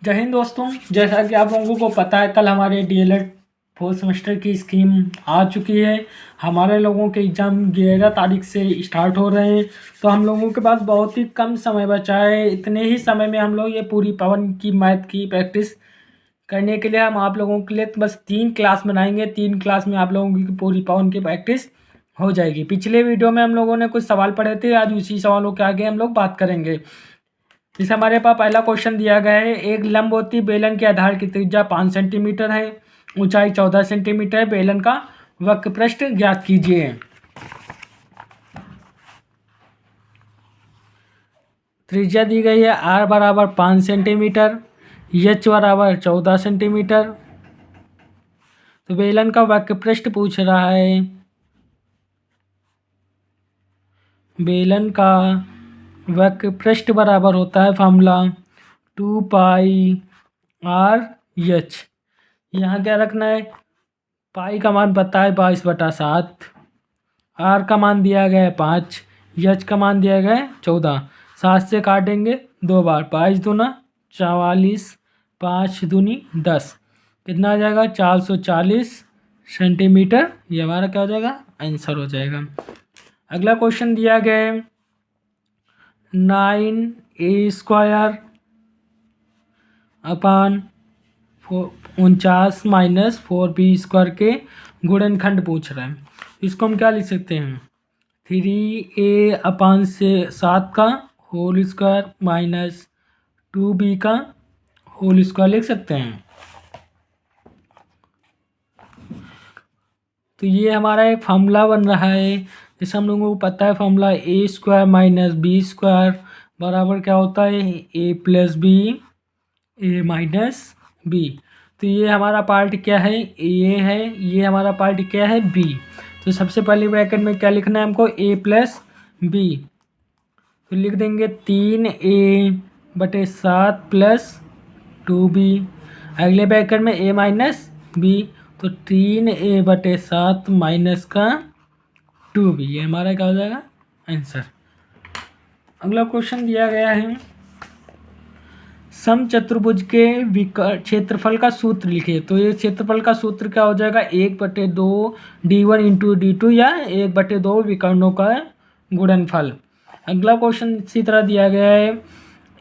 जय हिंद दोस्तों। जैसा कि आप लोगों को पता है, कल हमारे डीएलएड फोर्थ सेमेस्टर की स्कीम आ चुकी है। हमारे लोगों के एग्ज़ाम 11 तारीख से स्टार्ट हो रहे हैं, तो हम लोगों के पास बहुत ही कम समय बचा है। इतने ही समय में हम लोग ये पूरी पवन की मैथ की प्रैक्टिस करने के लिए हम आप लोगों के लिए बस 3 क्लास बनाएंगे। 3 क्लास में आप लोगों की पूरी पवन की प्रैक्टिस हो जाएगी। पिछले वीडियो में हम लोगों ने कुछ सवाल पढ़े थे, आज उसी सवालों के आगे हम लोग बात करेंगे। इस हमारे पास पहला क्वेश्चन दिया गया है, एक लंबवती बेलन के आधार की त्रिज्या 5 सेंटीमीटर है, ऊंचाई 14 सेंटीमीटर है, बेलन का वक्रपृष्ठ ज्ञात कीजिए। त्रिज्या दी गई है r बराबर 5 सेंटीमीटर, h बराबर 14 सेंटीमीटर। तो बेलन का वक्रपृष्ठ पूछ रहा है। बेलन का वक्रपृष्ठ बराबर होता है फॉर्मूला 2 पाई r h। यहाँ क्या रखना है, पाई का मान पता है 22/7, r का मान दिया गया है 5, h का मान दिया गया है 14। 7 से काटेंगे 2 बार, 22 दूना 44, 5 दूनी 10, कितना आ जाएगा 440 सेंटीमीटर। ये हमारा क्या हो जाएगा, आंसर हो जाएगा। अगला क्वेश्चन दिया गया है 9a² अपान 49 माइनस 4b² के गुणनखंड पूछ रहा है। इसको हम क्या लिख सकते हैं, 3a अपान से 7 का होल स्क्वायर माइनस 2b का होल स्क्वायर लिख सकते हैं। तो ये हमारा एक फार्मूला बन रहा है, जैसे हम लोगों को पता है फार्मूला a² माइनस b² बराबर क्या होता है, a plus B a minus B. तो ये हमारा पार्ट क्या है, a है, ये हमारा पार्ट क्या है, b। तो सबसे पहले ब्रैकेट में क्या लिखना है हमको, a प्लस बी। तो लिख देंगे 3a/7 प्लस 2b। अगले ब्रैकेट में a माइनस बी, तो 3a/7 माइनस का 2b। ये हमारा क्या हो जाएगा, आंसर। अगला क्वेश्चन दिया गया है, समचतुर्भुज के क्षेत्रफल का सूत्र लिखिए। तो ये क्षेत्रफल का सूत्र क्या हो जाएगा, 1/2 d1 इंटू d2 या 1/2 विकर्णों का गुणनफल। अगला क्वेश्चन इसी तरह दिया गया है,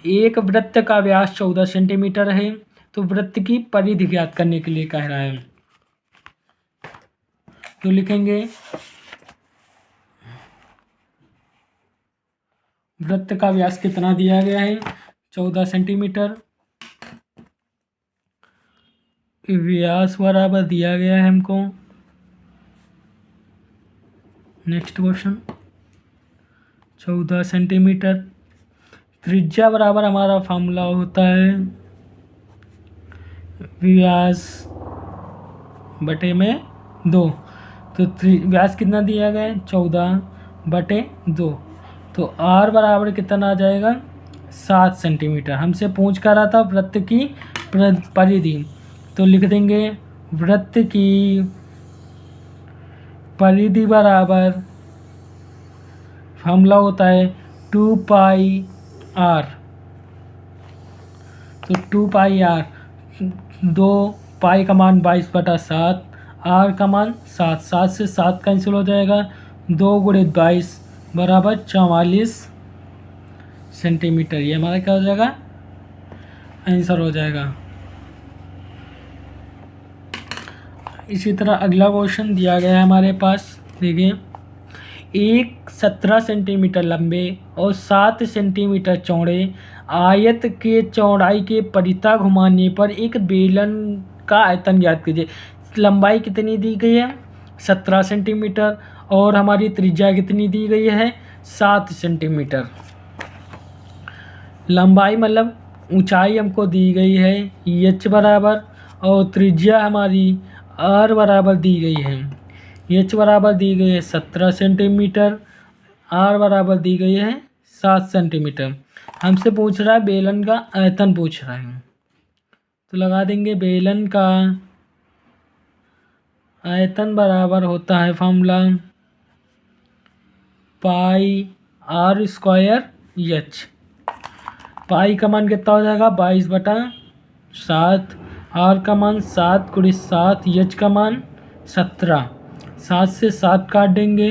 एक वृत्त का व्यास 14 सेंटीमीटर है, तो वृत्त की परिधि ज्ञात करने के लिए कह रहा है। तो लिखेंगे वृत्त का व्यास कितना दिया गया है, 14 सेंटीमीटर। व्यास बराबर दिया गया है हमको। Next question 14 centimetre. त्रिज्या बराबर हमारा फार्मूला होता है व्यास बटे में 2। तो व्यास कितना दिया गया है, 14/2। तो r बराबर कितना आ जाएगा, 7 सेंटीमीटर। हमसे पूछ कर रहा था वृत्त की परिधि, तो लिख देंगे वृत्त की परिधि बराबर फॉर्मूला होता है 2 पाई r। तो 2 पाई r, 2 पाई का मान 22/7, r का मान 7, 7 से 7 कैंसिल हो जाएगा, 2 × 22 बराबर 44 सेंटीमीटर। ये हमारा क्या हो जाएगा, आंसर हो जाएगा। इसी तरह अगला क्वेश्चन दिया गया है हमारे पास, देखिए, एक 17 सेंटीमीटर लंबे और 7 सेंटीमीटर चौड़े आयत के चौड़ाई के परिता घुमाने पर एक बेलन का आयतन ज्ञात कीजिए। लंबाई कितनी दी गई है, 17 सेंटीमीटर, और हमारी त्रिज्या कितनी दी गई है, 7 सेंटीमीटर। लंबाई मतलब ऊंचाई हमको दी गई है h बराबर, और त्रिज्या हमारी r बराबर दी गई है। h बराबर दी गई है 17 सेंटीमीटर, r बराबर दी गई है 7 सेंटीमीटर। हमसे पूछ रहा है बेलन का आयतन पूछ रहा है, तो लगा देंगे बेलन का आयतन बराबर होता है फॉर्मूला पाई r² h। पाई का मान कितना हो जाएगा, 22/7। 7, आर का मान 7 गुणे 7, एच का मान 17। 7 से 7 काट देंगे,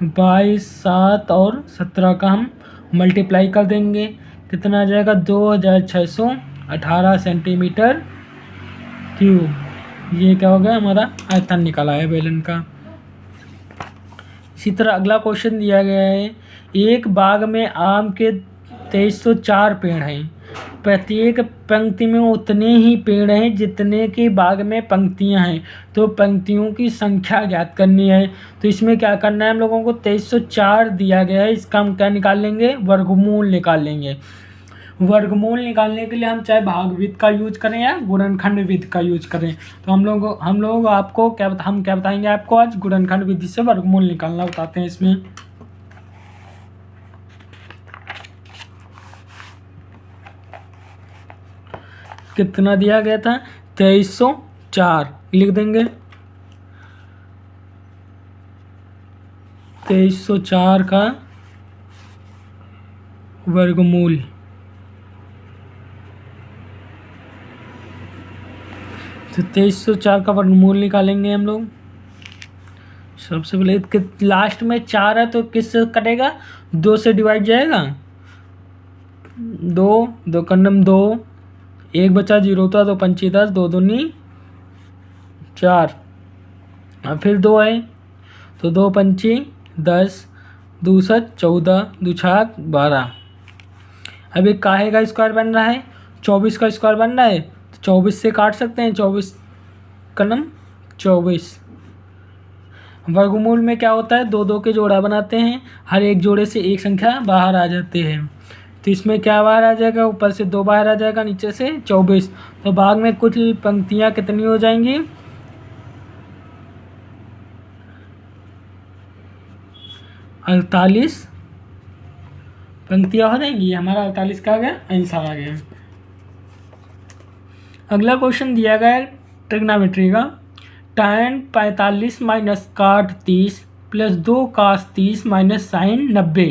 22, 7 और 17 का हम मल्टीप्लाई कर देंगे, कितना आ जाएगा 2618 सेंटीमीटर क्यूब। ये क्या हो गया, हमारा आयतन निकला है बेलन का। इसी तरह अगला क्वेश्चन दिया गया है, एक बाग में आम के 2304 पेड़ हैं, प्रत्येक पंक्ति में उतने ही पेड़ हैं जितने की बाग में पंक्तियां हैं, तो पंक्तियों की संख्या ज्ञात करनी है। तो इसमें क्या करना है, हम लोगों को 2304 दिया गया है, इसका हम क्या निकाल लेंगे, वर्गमूल निकाल लेंगे। वर्गमूल निकालने के लिए हम चाहे भागविध का यूज करें या गुणनखंड विधि का यूज करें, तो हम लोग आपको क्या बताएंगे आपको आज गुणनखंड विधि से वर्गमूल निकालना बताते हैं। इसमें कितना दिया गया था, 2304 लिख देंगे, 2304 का वर्गमूल। तो 2304 का वर्गमूल निकालेंगे हम लोग। सबसे पहले लास्ट में 4 है तो किससे कटेगा, 2 से डिवाइड जाएगा, 2, 2 कंडम 2, 1 बचा, 0 था, 2 पंची 10, 2 दूनी 4, और फिर 2 है तो 2 पंची 10, 2 सत 14, 2 छाक 12। अब एक काहे का स्क्वायर बन रहा है, 24 का स्क्वायर बन रहा है, तो 24 से काट सकते हैं, 24 कलम 24। वर्गमूल में क्या होता है, 2 2 के जोड़ा बनाते हैं, हर एक जोड़े से एक संख्या बाहर आ जाती है। तो इसमें क्या बाहर आ जाएगा, ऊपर से 2 बाहर आ जाएगा, नीचे से 24। तो भाग में कुछ पंक्तियाँ कितनी हो जाएंगी, 48 पंक्तियाँ हो जाएंगी। हमारा 48 का आ गया, आंसर आ गया। अगला क्वेश्चन दिया गया है ट्रिग्नोमेट्री का, tan 45 माइनस काट 30 प्लस 2 cos 30 माइनस साइन 90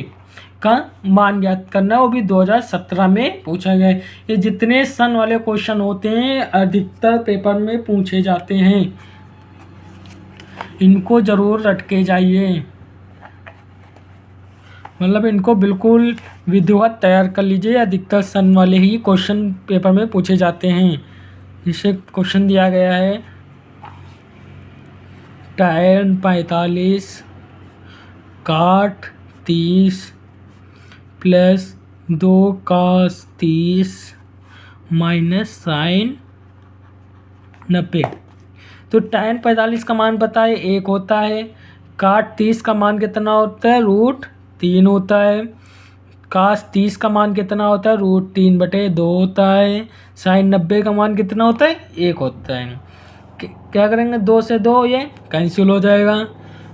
का मान ज्ञात करना, वो भी 2017 में पूछा गया है। ये जितने सन वाले क्वेश्चन होते हैं अधिकतर पेपर में पूछे जाते हैं, इनको जरूर रट के जाइए, मतलब इनको बिल्कुल विधिवत तैयार कर लीजिए, अधिकतर सन वाले ही क्वेश्चन पेपर में पूछे जाते हैं। जिसे क्वेश्चन दिया गया है, tan 45 काट 30 प्लस 2 cos 30 माइनस साइन 90। तो tan 45 का मान पता है 1 होता है, काट 30 का मान कितना होता है, √3 होता है, cos 30 का मान कितना होता है, √3/2 होता है, साइन 90 का मान कितना होता है, 1 होता है। क्या करेंगे, 2 से 2 ये कैंसिल हो जाएगा।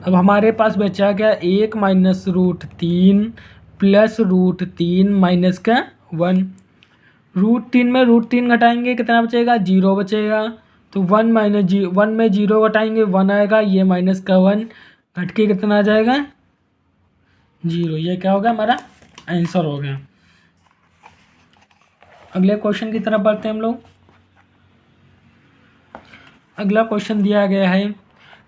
अब हमारे पास बचा क्या, 1 माइनस √3 प्लस √3 माइनस का 1। √3 में √3 घटाएंगे, कितना बचेगा, 0 बचेगा। तो 1 में 0 घटाएंगे, 1 आएगा, ये माइनस का 1 घट के कितना आ जाएगा, 0। ये क्या होगा, हमारा आंसर हो गया। अगले क्वेश्चन की तरफ बढ़ते हैं हम लोग। अगला क्वेश्चन दिया गया है,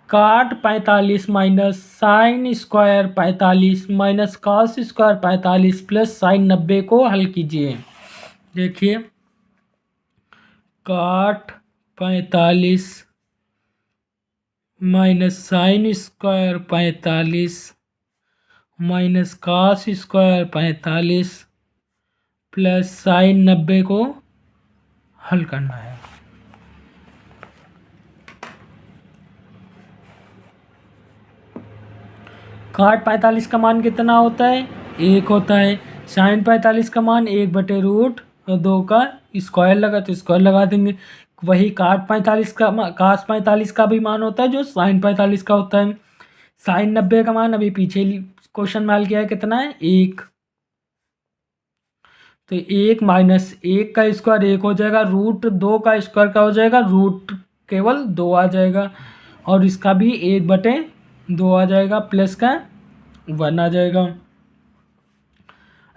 काट 45 minus sine square 45 minus cos square 45 plus sign 90 को हल कीजिए। देखिए, काट 45 minus sine square 45 minus cos square 45 plus sign 90 को हल करना है। काट 45 का मान कितना होता है, 1 होता है। साइन 45 का मान 1/√2 का स्क्वायर लगा तो स्क्वायर लगा देंगे। वही काट 45 का कास 45 का भी मान होता है जो साइन 45 का होता है। साइन 90 का मान अभी पीछे क्वेश्चन में हल किया है, कितना है, 1। तो 1 माइनस 1 का स्क्वायर 1 हो जाएगा, √2 का स्क्वायर का हो जाएगा, केवल 2 आ जाएगा, और इसका भी 1/2 आ जाएगा, प्लस का 1 आ जाएगा।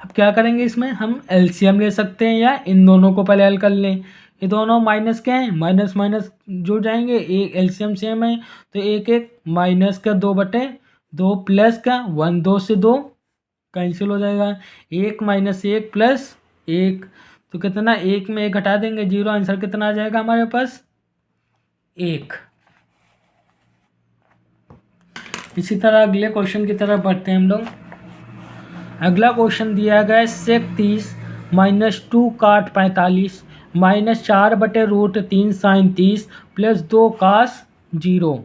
अब क्या करेंगे, इसमें हम एलसीएम ले सकते हैं या इन दोनों को पहले हल कर लें। ये दोनों माइनस के हैं, माइनस माइनस जुड़ जाएंगे, एक एलसीएम सेम है तो एक एक माइनस का 2/2 प्लस का 1, 2 से 2 कैंसिल हो जाएगा, 1 माइनस 1 प्लस 1, तो कितना, 1 में 1 घटा देंगे 0, आंसर कितना आ जाएगा हमारे पास 1। इसी तरह अगले क्वेश्चन की तरफ बढ़ते हैं हम लोग। अगला क्वेश्चन दिया गया है सेक 30 -2 काट 45 -4/√3 साइन 30 प्लस 2 कास 0।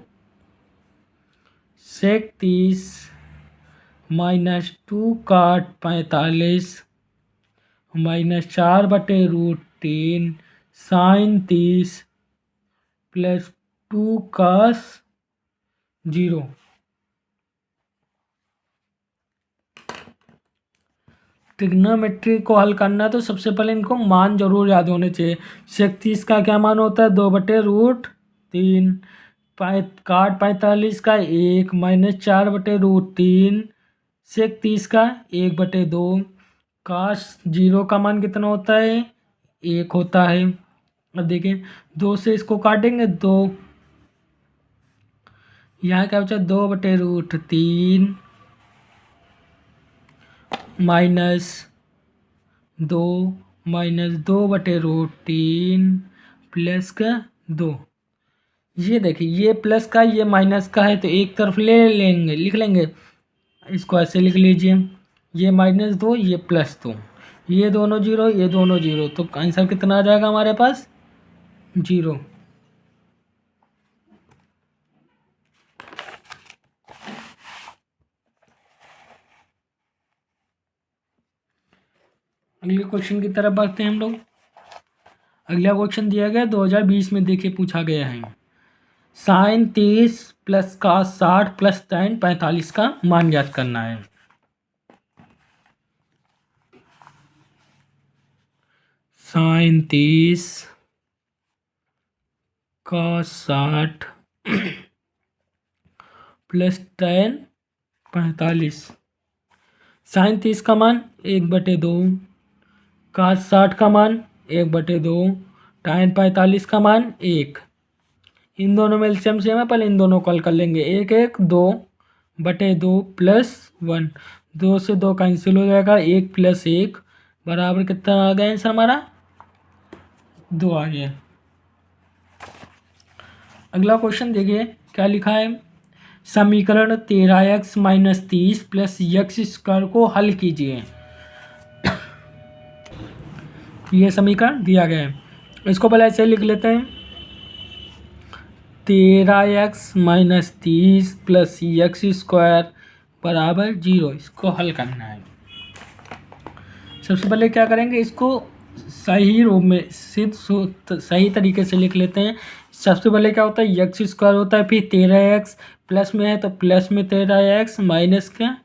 सेक 30 -2 काट 45 -4/√3 साइन 30 प्लस 2 कास 0। ट्रिग्नोमेट्री को हल करना है तो सबसे पहले इनको मान जरूर याद होने चाहिए। सेक 30 का क्या मान होता है 2/√3, काट 45 का 1 -4/√3, सेक 30 का 1/2, काश 0 का मान कितना होता है 1 होता है। अब देखिए 2 से इसको काटेंगे 2, यहाँ क्या बचा 2/√3 -2 प्लस का 2। ये देखिए ये प्लस का ये माइनस का है तो एक तरफ ले लेंगे, लिख लेंगे, इसको ऐसे लिख लीजिए, ये -2 ये +2, ये दोनों 0 ये दोनों 0, तो आंसर कितना आ जाएगा हमारे पास 0। अगले क्वेश्चन की तरफ बढ़ते हैं हम लोग। अगला क्वेश्चन दिया गया 2020 में, देखिए पूछा गया है साइन 30 प्लस का 60 प्लस tan 45 का मान ज्ञात करना है। साइन 30 का 60 प्लस tan 45, साइन 30 का मान 1/2, का 60 का मान 1/2, tan 45 का मान 1। इन दोनों में एलसीएम सेम है, पहले इन दोनों को हल कर लेंगे, 1 1 2/2 प्लस 1, 2 से 2 कैंसिल हो जाएगा, 1 + 1 बराबर कितना आ गया आंसर हमारा 2 आ गया। अगला क्वेश्चन देखिए क्या लिखा है, समीकरण 13x - 30 प्लस x² को हल कीजिए। ये समीकरण दिया गया है, इसको पहले ऐसे लिख लेते हैं, 13x - 30 प्लस x² बराबर 0, इसको हल करना है। सबसे पहले क्या करेंगे, इसको सही रूप में सही तरीके से लिख लेते हैं। सबसे पहले क्या होता है x² होता है, फिर 13x प्लस में है तो प्लस में 13x माइनस का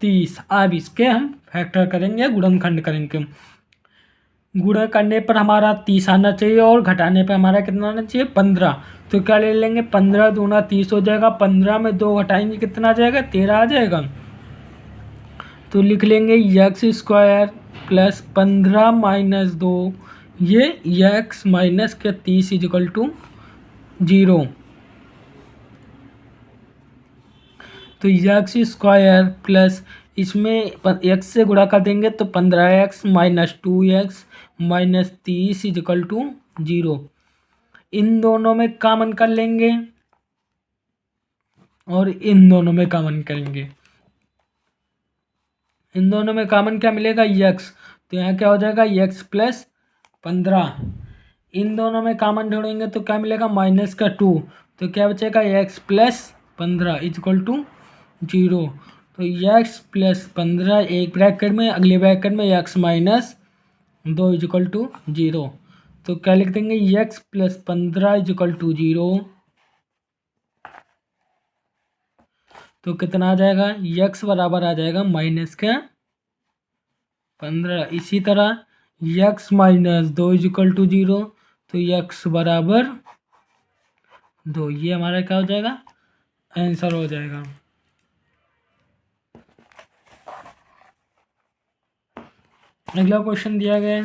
30। अब इसके हम फैक्टर करेंगे, गुणनखंड करेंगे, गुणा करने पर हमारा 30 आना चाहिए और घटाने पर हमारा कितना आना चाहिए 15। तो क्या ले लेंगे 15 दूना 30 हो जाएगा, 15 में 2 घटाएंगे कितना आ जाएगा 13 आ जाएगा। तो लिख लेंगे x² प्लस 15 - 2, ये x माइनस के 30 = 0। तो x² प्लस इसमें x से गुणा कर देंगे तो 15x - 2x माइनस 30 = 0। इन दोनों में कॉमन कर लेंगे और इन दोनों में कॉमन करेंगे, इन दोनों में कॉमन क्या मिलेगा x, तो यहाँ क्या हो जाएगा x प्लस 15। इन दोनों में कॉमन ढूंढेंगे तो क्या मिलेगा -2, तो क्या बचेगा x प्लस 15 = 0। तो x प्लस 15 एक ब्रैकेट में, अगले ब्रैकेट में x माइनस 2 = 0। तो क्या लिख देंगे x प्लस 15 = 0। तो कितना आ जाएगा x बराबर आ जाएगा -15। इसी तरह x माइनस 2 = 0, तो x बराबर 2, ये हमारा क्या हो जाएगा आंसर हो जाएगा। अगला क्वेश्चन दिया गया है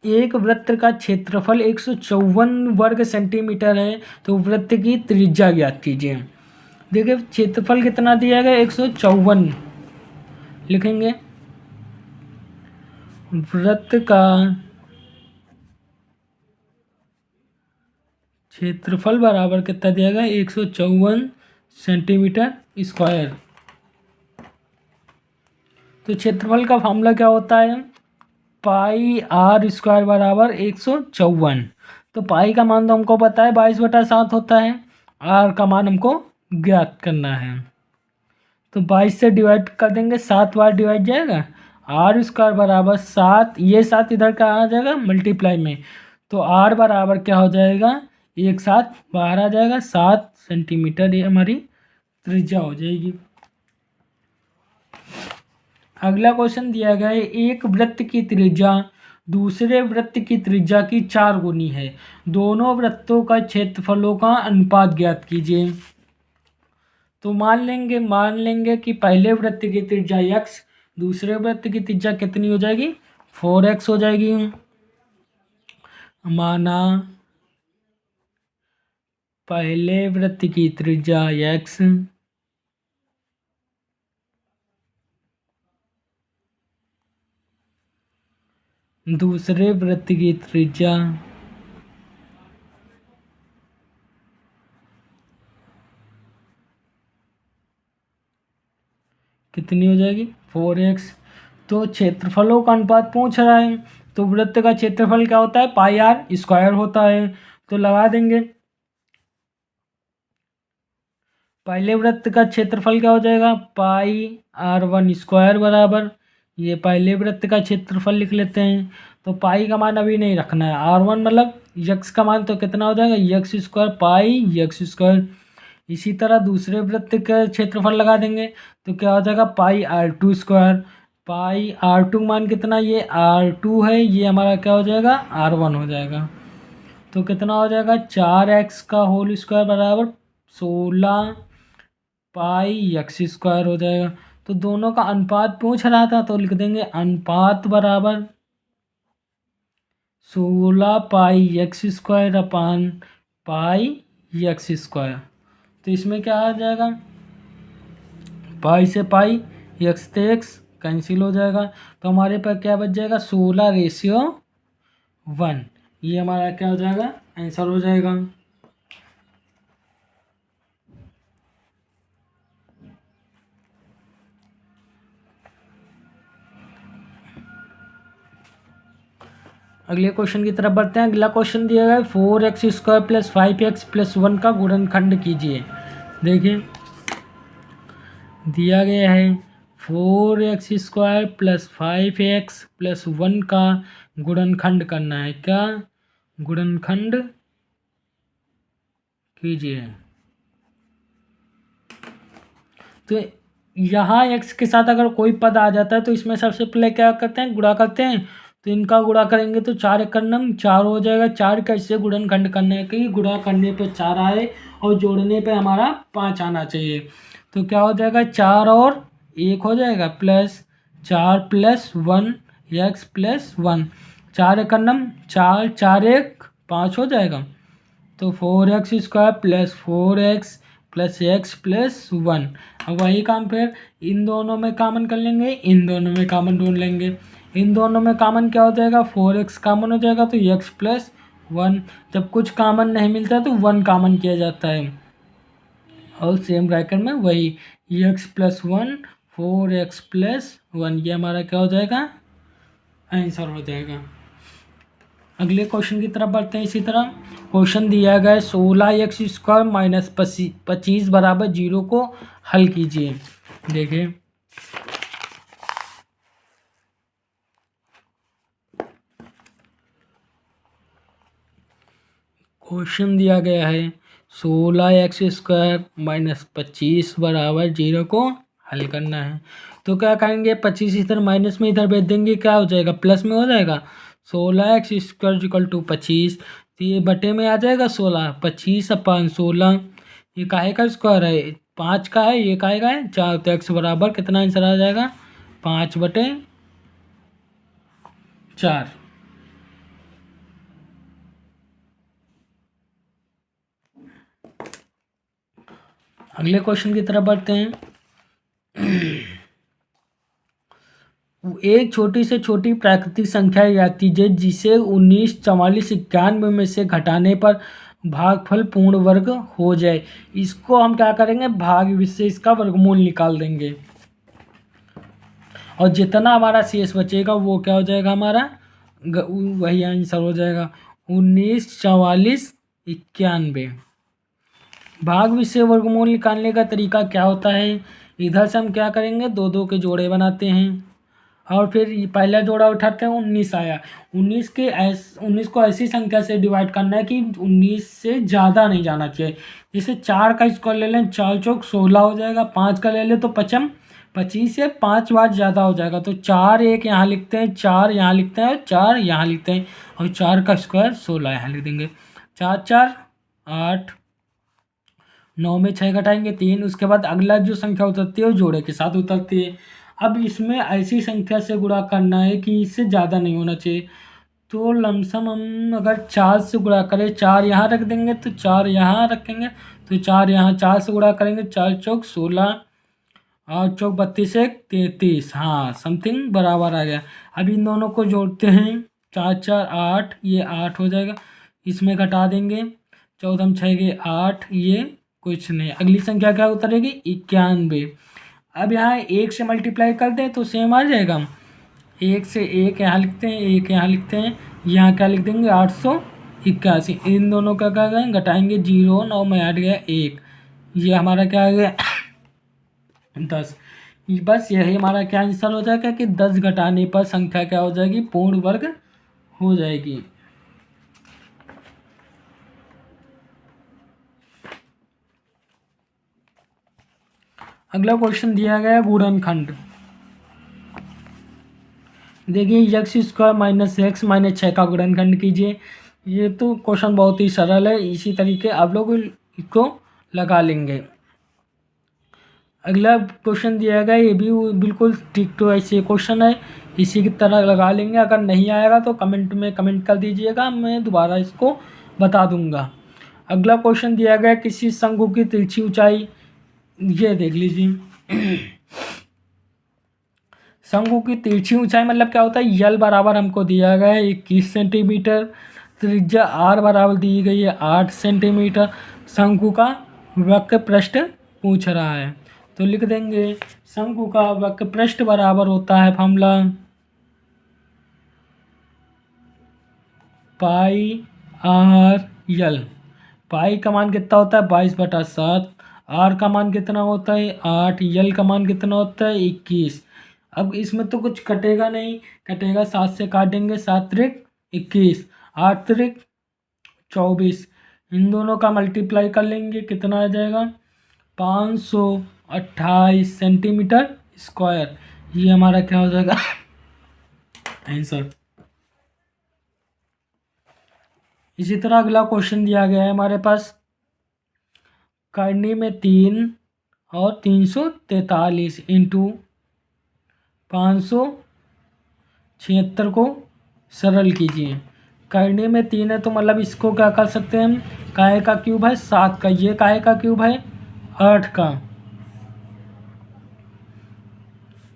एक वृत्त का क्षेत्रफल 154 वर्ग सेंटीमीटर है, तो वृत्त की त्रिज्या ज्ञात कीजिए। देखिए क्षेत्रफल कितना दिया गया, 154 लिखेंगे। वृत्त का क्षेत्रफल बराबर कितना दिया गया, 154 सेंटीमीटर स्क्वायर। तो क्षेत्रफल का फॉर्मूला क्या होता है, पाई आर स्क्वायर बराबर 154। तो पाई का मान तो हमको पता है 22/7 होता है, आर का मान हमको ज्ञात करना है। तो 22 से डिवाइड कर देंगे, 7 बार डिवाइड जाएगा, आर स्क्वायर बराबर 7, ये 7 इधर का आ जाएगा मल्टीप्लाई में, तो आर बराबर क्या हो जाएगा, एक 7 बाहर आ जाएगा, 7 सेंटीमीटर ये हमारी त्रिज्या हो जाएगी। अगला क्वेश्चन दिया गया है, एक वृत्त की त्रिज्या दूसरे वृत्त की त्रिज्या की 4 गुनी है, दोनों वृत्तों का क्षेत्रफलों का अनुपात ज्ञात कीजिए। तो मान लेंगे कि पहले वृत्त की त्रिज्या x, दूसरे वृत्त की त्रिज्या कितनी हो जाएगी, 4x हो जाएगी। माना पहले वृत्त की त्रिज्या x, दूसरे वृत्त की त्रिज्या कितनी हो जाएगी, 4x। तो क्षेत्रफलों का अनुपात पूछ रहा है, तो वृत्त का क्षेत्रफल क्या होता है, पाई आर स्क्वायर होता है। तो लगा देंगे, पहले वृत्त का क्षेत्रफल क्या हो जाएगा, पाई r1 स्क्वायर बराबर, ये पहले वृत्त का क्षेत्रफल लिख लेते हैं। तो पाई का मान अभी नहीं रखना है, r1 मतलब यक्स का मान, तो कितना हो जाएगा, x square pi x square. इसी तरह दूसरे वृत्त का क्षेत्रफल लगा देंगे, तो क्या हो जाएगा, पाई r2 स्क्वायर, पाई r2 मान कितना, ये r2 है, ये हमारा क्या हो जाएगा, r1 हो जाएगा। तो कितना हो जाएगा, 4x का होल स्क्वायर बराबर 16 पाई एक्स स्क्वायर हो जाएगा। तो दोनों का अनुपात पूछ रहा था, तो लिख देंगे अनुपात बराबर 16 पाई एक्स स्क्वायर अपान पाई एक्स स्क्वायर। तो इसमें क्या आ जाएगा, पाई से पाई, एक्स से एक्स कैंसिल हो जाएगा, तो हमारे पास क्या बच जाएगा, 16:1। ये हमारा क्या हो जाएगा, आंसर हो जाएगा। अगले क्वेश्चन की तरफ बढ़ते हैं। अगला क्वेश्चन दिया गया है, 4x square plus 5x plus 1 का गुणनखंड कीजिए। देखिए दिया गया है 4x square plus 5x plus 1 का गुणनखंड करना है, क्या, गुणनखंड कीजिए। तो यहाँ x के साथ अगर कोई पद आ जाता है, तो इसमें सबसे पहले क्या करते हैं, गुणा करते हैं। तो इनका गुणा करेंगे तो 4 एकड़ 4 हो जाएगा। 4 कैसे गुणनखंड करने है कि गुणा करने पे 4 आए और जोड़ने पे हमारा 5 आना चाहिए। तो क्या हो जाएगा, 4 और 1 हो जाएगा, प्लस 4 प्लस 1 एक्स प्लस 1, 4 एकड़ 4, 4 1 5 हो जाएगा। तो 4x square plus 4x plus x plus 1। अब वही काम फिर इन दोनों में कॉमन कर लेंगे, इन दोनों में कॉमन ढूंढ लेंगे। इन दोनों में कॉमन क्या हो जाएगा, 4x कॉमन हो जाएगा, तो x प्लस 1। जब कुछ कॉमन नहीं मिलता है तो 1 कॉमन किया जाता है, और सेम ब्रैकेट में वही x प्लस 1 4x प्लस 1, ये हमारा क्या हो जाएगा, आंसर हो जाएगा। अगले क्वेश्चन की तरफ बढ़ते हैं। इसी तरह क्वेश्चन दिया गया है 16x स्क्वायर माइनस 25 बराबर 0 को हल कीजिए। देखिए क्वेश्चन दिया गया है 16x स्क्वायर माइनस 25 बराबर 0 को हल करना है। तो क्या करेंगे, 25 इधर माइनस में इधर भेज देंगे, क्या हो जाएगा, प्लस में हो जाएगा। 16x स्क्वायर इक्वल टू 25, तो ये बटे में आ जाएगा 16, 25 अपान 16। ये काहे का स्क्वायर है, 5 का है, ये काहे का है, 4। तो x बराबर कितना आंसर आ जाएगा, 5/4। अगले क्वेश्चन की तरफ बढ़ते हैं। एक छोटी से छोटी प्राकृतिक संख्या याती है जिसे 19, 44, 91 में से घटाने पर भागफल पूर्ण वर्ग हो जाए। इसको हम क्या करेंगे, भाग से इसका वर्गमूल निकाल देंगे और जितना हमारा शेष बचेगा वो क्या हो जाएगा, हमारा वही आंसर हो जाएगा 19, 44, 91। भाग विषय वर्गमूल निकालने का तरीका क्या होता है, इधर से हम क्या करेंगे, दो दो के जोड़े बनाते हैं और फिर पहला जोड़ा उठाते हैं, 19 आया। 19 को ऐसी संख्या से डिवाइड करना है कि 19 से ज़्यादा नहीं जाना चाहिए। जैसे 4 का स्क्वायर ले लें, 4 चौक 16 हो जाएगा। 5 का ले लें तो 25 25 से 5 बार ज़्यादा हो जाएगा। तो 4 एक यहाँ लिखते हैं, 4 यहाँ लिखते हैं और 4 यहाँ लिखते हैं और 4 का स्क्वायर 16 यहाँ लिख देंगे। 4 4 8, 9 में 6 घटाएंगे 3। उसके बाद अगला जो संख्या उतरती है वो जोड़े के साथ उतरती है। अब इसमें ऐसी संख्या से गुणा करना है कि इससे ज़्यादा नहीं होना चाहिए। तो लमसम हम अगर 4 से गुणा करें, 4 यहाँ रख देंगे तो 4 यहाँ रखेंगे तो 4 यहाँ, 4 से गुणा करेंगे 4 चौक 16, 8 चौक 32, 1 33, हाँ समथिंग बराबर आ गया। अब इन दोनों को जोड़ते हैं, 4 4 8, ये 8 हो जाएगा। इसमें घटा देंगे, 14 6 के 8, ये कुछ नहीं। अगली संख्या क्या उतरेगी, 91। अब यहाँ 1 से मल्टीप्लाई कर दें तो सेम आ जाएगा। 1 से 1 यहाँ लिखते हैं, 1 यहाँ लिखते हैं, यहाँ क्या लिख देंगे 881। इन दोनों का क्या गए घटाएंगे 0, 9 में 8 गया 1, ये हमारा क्या आ गया 10। बस यही हमारा क्या आंसर हो जाएगा कि 10 घटाने पर संख्या क्या हो जाएगी, पूर्ण वर्ग हो जाएगी। अगला क्वेश्चन दिया गया गुणनखंड। देखिए x square minus x minus 6 का गुणनखंड कीजिए। ये तो क्वेश्चन बहुत ही सरल है, इसी तरीके आप लोग इसको लगा लेंगे। अगला क्वेश्चन दिया गया, ये भी बिल्कुल टिक टू ऐसे क्वेश्चन है, इसी की तरह लगा लेंगे। अगर नहीं आएगा तो कमेंट में कमेंट कर दीजिएगा, मैं दोबारा इसको बता दूंगा। अगला क्वेश्चन दिया गया, किसी शंकु की तिरछी ऊंचाई, ये देख लीजिए। शंकु की तिरछी ऊंचाई मतलब क्या होता है, यल बराबर हमको दिया गया है 21 सेंटीमीटर, त्रिज्या आर बराबर दी गई है 8 सेंटीमीटर। शंकु का वक्र पृष्ठ पूछ रहा है तो लिख देंगे शंकु का वक्र पृष्ठ बराबर होता है फॉर्मूला पाई आर यल। पाई का मान कितना होता है 22/7, आर का मान कितना होता है 8, यल का मान कितना होता है 21। अब इसमें तो कुछ कटेगा नहीं, कटेगा 7 से काट देंगे, 7 त्रिक 21, 8 त्रिक 24। इन दोनों का मल्टीप्लाई कर लेंगे, कितना आ जाएगा 528 सेंटीमीटर स्क्वायर। ये हमारा क्या हो जाएगा आंसर। इसी तरह अगला क्वेश्चन दिया गया है हमारे पास, करनी में 3 और 343 इंटू 576 को सरल कीजिए। करने में 3 है तो मतलब इसको क्या कर सकते हैं हम, काहे का क्यूब है 7 का, ये काहे का क्यूब है 8 का।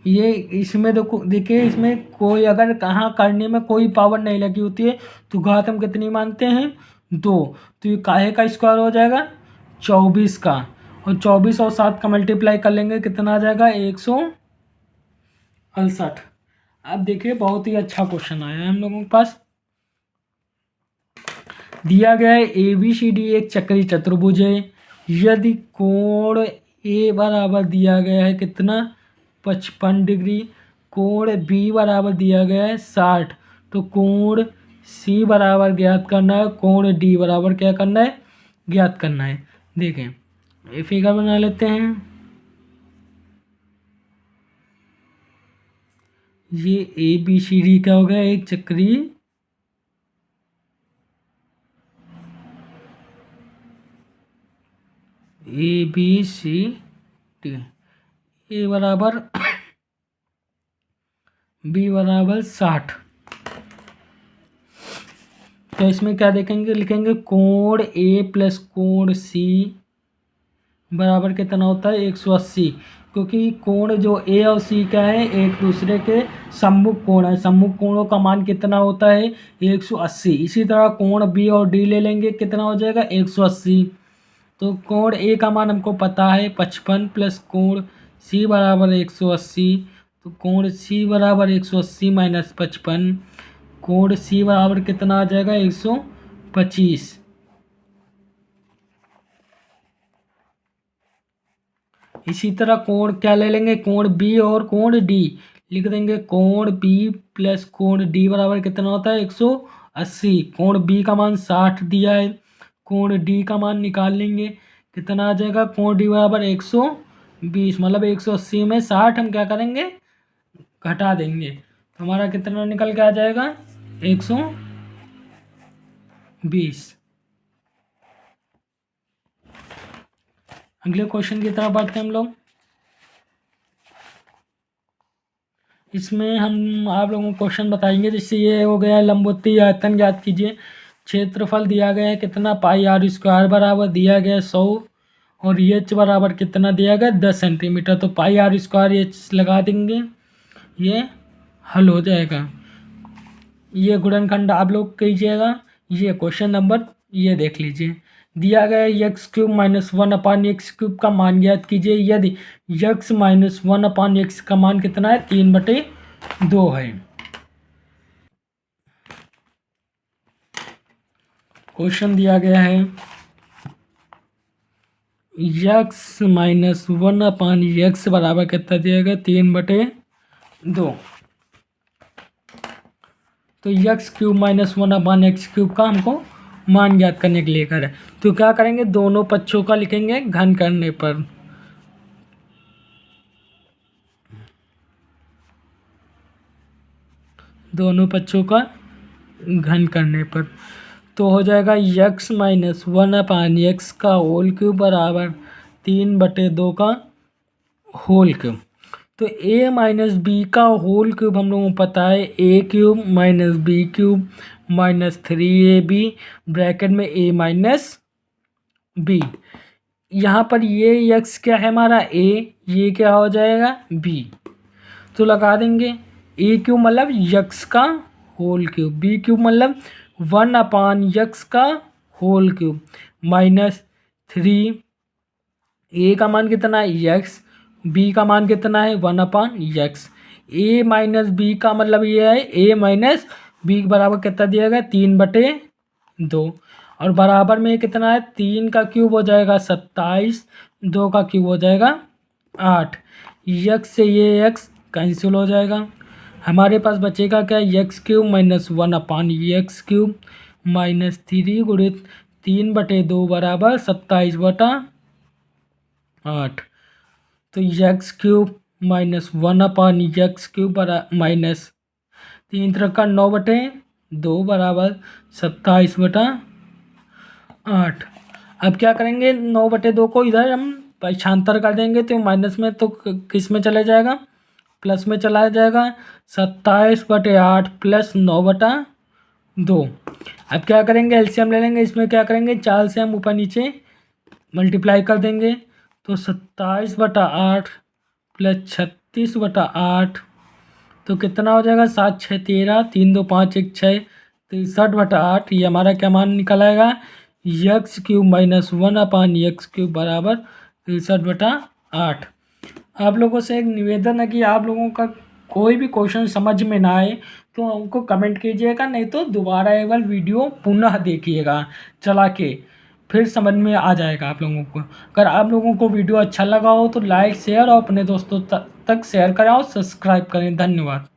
ये इसमें देखिए इसमें कोई अगर कहाँ करने में कोई पावर नहीं लगी होती है तो घात हम कितनी मानते हैं 2, तो ये काहे का स्क्वायर हो जाएगा 24 का, और 24 और 7 का मल्टीप्लाई कर लेंगे कितना आ जाएगा 168। अब देखिए बहुत ही अच्छा क्वेश्चन आया है हम लोगों के पास। दिया गया है ABCD एक चक्रीय चतुर्भुज है, यदि कोण A बराबर दिया गया है कितना 55 डिग्री, कोण B बराबर दिया गया है 60, तो कोण C बराबर ज्ञात करना है, कोण D बराबर क्या करना है ज्ञात करना है। देखें ये फिगर बना लेते हैं, ये ABCD क्या हो गया एक चक्रीय ABCD, A बराबर B बराबर 60। तो इसमें क्या देखेंगे लिखेंगे कोण A प्लस कोण C बराबर कितना होता है 180, क्योंकि कोण जो ए और सी का है एक दूसरे के सम्मुख कोण है। सम्मुख कोणों का मान कितना होता है 180। इसी तरह कोण बी और डी ले लेंगे, कितना हो जाएगा 180। तो कोण ए का मान हमको पता है 55 प्लस कोण सी बराबर 180। तो कोण सी बराबर 180 माइनस 55, कोण सी बराबर कितना आ जाएगा 125। इसी तरह कोण क्या ले लेंगे, कोण बी और कोण डी लिख देंगे। कोण बी प्लस कोण डी बराबर कितना होता है 180। कोण बी का मान 60 दिया है, कोण डी का मान निकाल लेंगे, कितना आ जाएगा कोण डी बराबर 120। मतलब 180 में 60 हम क्या करेंगे घटा देंगे, तो हमारा कितना निकल के आ जाएगा 120। अगले क्वेश्चन की तरफ बढ़ते हैं हम लोग। इसमें हम आप लोगों को क्वेश्चन बताएंगे। जैसे ये हो गया लंबवती आयतन ज्ञात कीजिए। क्षेत्रफल दिया गया है कितना, पाई आर स्क्वायर बराबर दिया गया 100 और एच बराबर कितना दिया गया 10 सेंटीमीटर। तो पाई आर स्क्वायर एच लगा देंगे, ये हल हो जाएगा। ये गुणनखंड आप लोग कीजिएगा। ये क्वेश्चन नंबर ये देख लीजिए, दिया गया x cube minus 1 x cube का मान ज्ञात कीजिए यदि एक्स माइनस 1 एक्स का मान कितना है 3/2 है। क्वेश्चन दिया गया है एक्स माइनस 1/x बराबर कितना दिया गया 3/2। तो x cube minus 1/x cube का हमको मान ज्ञात करने के लिए कर है। तो क्या करेंगे, दोनों पक्षों का लिखेंगे घन करने पर। दोनों पक्षों का घन करने पर तो हो जाएगा x माइनस 1/x का होल क्यूब बराबर 3/2 का होल क्यूब। तो a माइनस बी का होल क्यूब हम लोगों को पता है a cube minus B cube minus 3ab bracket में a माइनस बी। यहाँ पर ये x क्या है हमारा a, ये क्या हो जाएगा b। तो लगा देंगे a क्यूब मतलब x का होल क्यूब, b क्यूब मतलब 1/x का होल क्यूब माइनस 3। a का मान कितना है x, b का मान कितना है 1/x। a माइनस बी का मतलब ये है a माइनस बी बराबर कितना दिया गया 3/2 और बराबर में कितना है 3 का क्यूब हो जाएगा 27, 2 का क्यूब हो जाएगा 8। x से ये x कैंसिल हो जाएगा, हमारे पास बचेगा क्या x cube minus 1/x cube minus 3 गुणित 3/2 बराबर 27/8। तो x cube minus 1/x cube बराबर माइनस 3 3 9/2 बराबर 27/8। अब क्या करेंगे 9/2 को इधर हम पक्षांतर कर देंगे तो माइनस में तो किस में चला जाएगा प्लस में चला जाएगा 27/8 प्लस 9/2। अब क्या करेंगे एलसीएम ले लेंगे, इसमें क्या करेंगे 4 से हम ऊपर नीचे मल्टीप्लाई कर देंगे तो 27/8 प्लस 36/8 तो कितना हो जाएगा 7 6 13 3 2 5 1 6 63/8। ये हमारा क्या मान निकल आएगा x cube minus 1/x cube बराबर 63/8। आप लोगों से एक निवेदन है कि आप लोगों का कोई भी क्वेश्चन समझ में ना आए तो हमको कमेंट कीजिएगा, नहीं तो दोबारा एक बार वीडियो पुनः देखिएगा चला के, फिर समझ में आ जाएगा आप लोगों को। अगर आप लोगों को वीडियो अच्छा लगा हो तो लाइक शेयर और अपने दोस्तों तक शेयर करें और सब्सक्राइब करें। धन्यवाद।